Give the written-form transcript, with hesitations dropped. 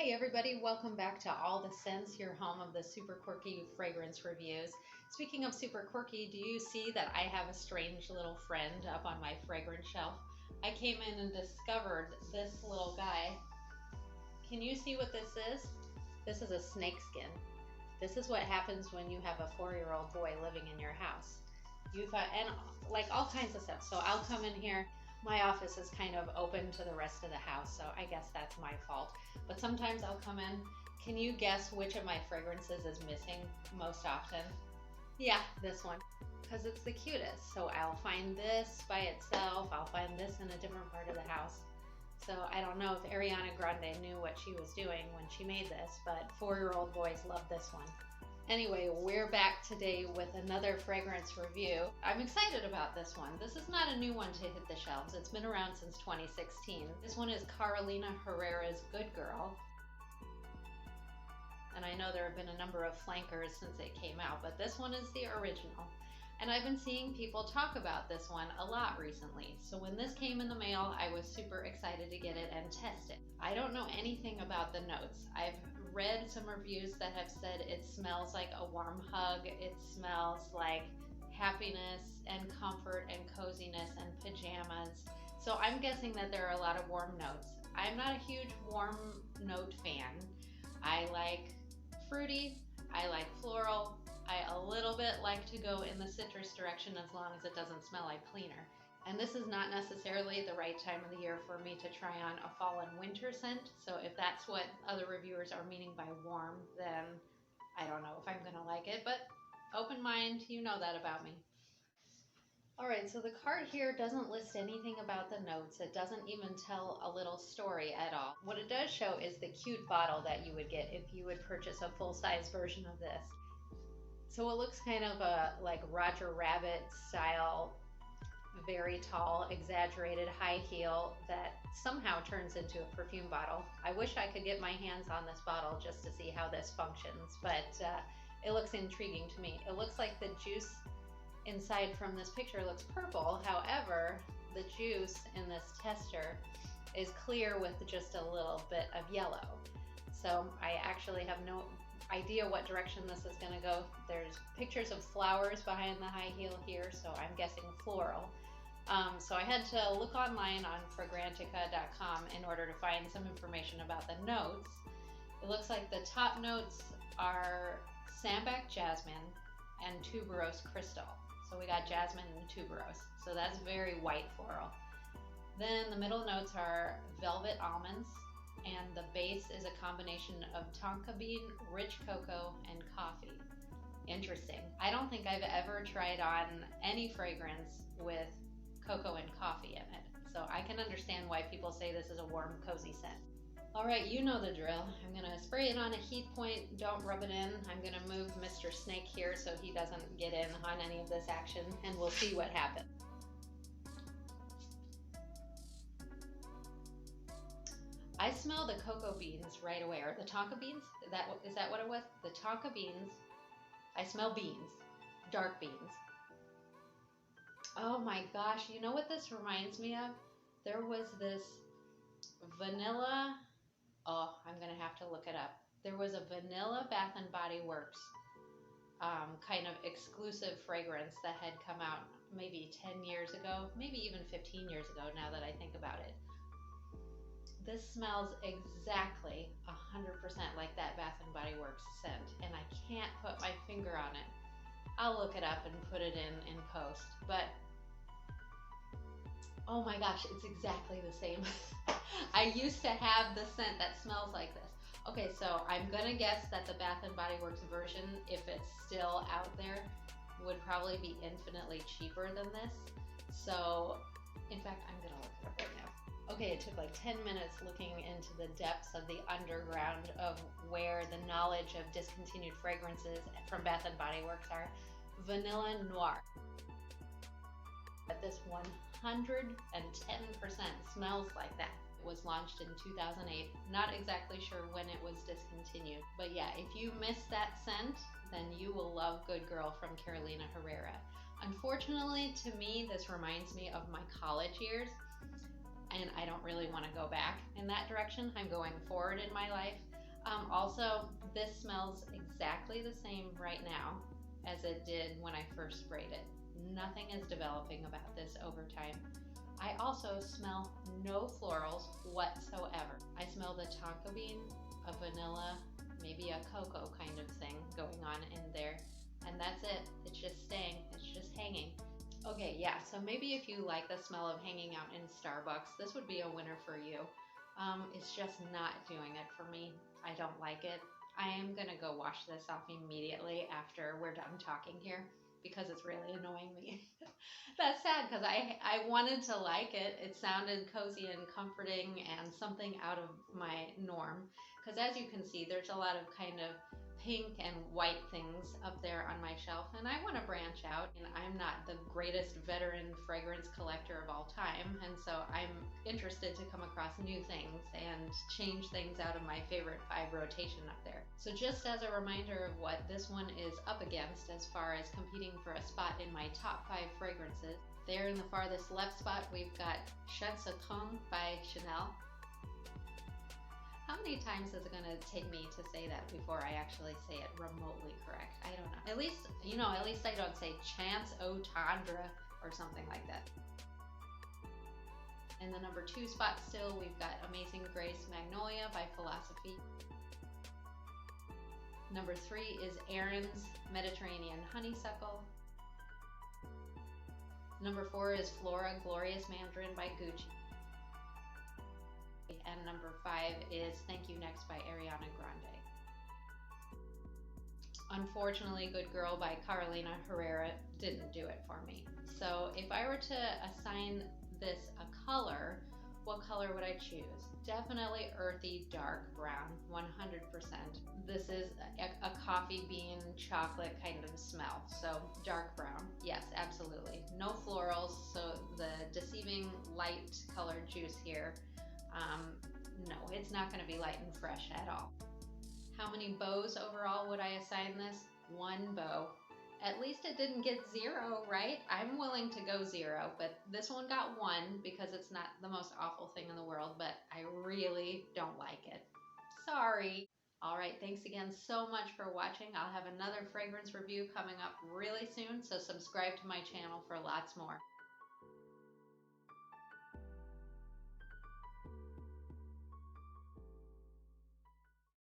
Hey everybody, welcome back to All the Scents, your home of the super quirky fragrance reviews. Speaking of super quirky, do you see that I have a strange little friend up on my fragrance shelf? I came in and discovered this little guy. Can you see what this is? This is a snakeskin. This is what happens when you have a 4-year-old boy living in your house. You've got, and like all kinds of stuff. So I'll come in here. My office is kind of open to the rest of the house, so I guess that's my fault. But sometimes I'll come in. Can you guess which of my fragrances is missing most often? Yeah, this one, because it's the cutest. So I'll find this by itself. I'll find this in a different part of the house. So I don't know if Ariana Grande knew what she was doing when she made this, but 4-year-old boys love this one. Anyway, we're back today with another fragrance review. I'm excited about this one. This is not a new one to hit the shelves. It's been around since 2016. This one is Carolina Herrera's Good Girl. And I know there have been a number of flankers since it came out, but this one is the original. And I've been seeing people talk about this one a lot recently. So when this came in the mail, I was super excited to get it and test it. I don't know anything about the notes. I've read some reviews that have said it smells like a warm hug. It smells like happiness and comfort and coziness and pajamas. So I'm guessing that there are a lot of warm notes. I'm not a huge warm note fan. I like fruity, I like floral, I a little bit like to go in the citrus direction as long as it doesn't smell like cleaner. And this is not necessarily the right time of the year for me to try on a fall and winter scent. So if that's what other reviewers are meaning by warm, then I don't know if I'm gonna like it, but open mind, you know that about me. All right, so the card here doesn't list anything about the notes. It doesn't even tell a little story at all. What it does show is the cute bottle that you would get if you would purchase a full-size version of this. So it looks kind of like Roger Rabbit style, very tall, exaggerated high heel that somehow turns into a perfume bottle. I wish I could get my hands on this bottle just to see how this functions, but it looks intriguing to me. It looks like the juice inside from this picture looks purple. However, the juice in this tester is clear with just a little bit of yellow. So I actually have no idea what direction this is going to go. There's pictures of flowers behind the high heel here, so I'm guessing floral. So I had to look online on fragrantica.com in order to find some information about the notes. It looks like the top notes are sambac jasmine and tuberose crystal. So we got jasmine and tuberose. So that's very white floral. Then the middle notes are velvet almonds, and the base is a combination of tonka bean, rich cocoa, and coffee. Interesting. I don't think I've ever tried on any fragrance with cocoa and coffee in it. So I can understand why people say this is a warm, cozy scent. All right, you know the drill. I'm gonna spray it on a heat point. Don't rub it in. I'm gonna move Mr. Snake here so he doesn't get in on any of this action, and we'll see what happens. I smell the cocoa beans right away, or the tonka beans. Is that what it was? The tonka beans. I smell beans, dark beans. Oh my gosh, you know what this reminds me of? There was this vanilla, oh, I'm gonna have to look it up. There was a vanilla Bath and Body Works kind of exclusive fragrance that had come out maybe 10 years ago, maybe even 15 years ago now that I think about it. This smells exactly 100% like that Bath and Body Works scent, and I can't put my finger on it. I'll look it up and put it in post, but oh my gosh, it's exactly the same. I used to have the scent that smells like this. Okay, so I'm gonna guess that the Bath and Body Works version, if it's still out there, would probably be infinitely cheaper than this. So, in fact, I'm gonna look it up right now. Okay, it took like 10 minutes looking into the depths of the underground of where the knowledge of discontinued fragrances from Bath and Body Works are. Vanilla Noir. But this 110% smells like that. It was launched in 2008. Not exactly sure when it was discontinued. But yeah, if you miss that scent, then you will love Good Girl from Carolina Herrera. Unfortunately, to me, this reminds me of my college years. and I don't really want to go back in that direction. I'm going forward in my life. Also, this smells exactly the same right now as it did when I first sprayed it. Nothing is developing about this over time. I also smell no florals whatsoever. I smell the tonka bean, a vanilla, maybe a cocoa kind of thing going on in there. And that's it. It's just staying. It's just hanging. Okay, yeah, so maybe if you like the smell of hanging out in Starbucks, this would be a winner for you. It's just not doing it for me. I don't like it. I am gonna go wash this off immediately after we're done talking here because it's really annoying me. That's sad because I wanted to like it. It sounded cozy and comforting and something out of my norm. Because as you can see, there's a lot of kind of pink and white things up there on my shelf, and I want to branch out. And I'm not the greatest veteran fragrance collector of all time, and so I'm interested to come across new things and change things out of my favorite 5 rotation up there. So just as a reminder of what this one is up against as far as competing for a spot in my top 5 fragrances, there in the farthest left spot we've got Chat Citron by Chanel. How many times is it going to take me to say that before I actually say it remotely correct? I don't know. At least I don't say Chance au Tendre or something like that. In the number 2 spot still, we've got Amazing Grace Magnolia by Philosophy. Number 3 is Aerin's Mediterranean Honeysuckle. Number 4 is Flora Glorious Mandarin by Gucci. And number 5 is Thank You Next by Ariana Grande. Unfortunately, Good Girl by Carolina Herrera didn't do it for me. So if I were to assign this a color, what color would I choose? Definitely earthy dark brown, 100%. This is a coffee bean chocolate kind of smell, so dark brown, yes, absolutely. No florals, so the deceiving light colored juice here, no, it's not going to be light and fresh at all. How many bows overall would I assign this? 1 bow. At least it didn't get 0, right? I'm willing to go 0, but this one got 1 because it's not the most awful thing in the world, but I really don't like it. Sorry. All right, thanks again so much for watching. I'll have another fragrance review coming up really soon, so subscribe to my channel for lots more.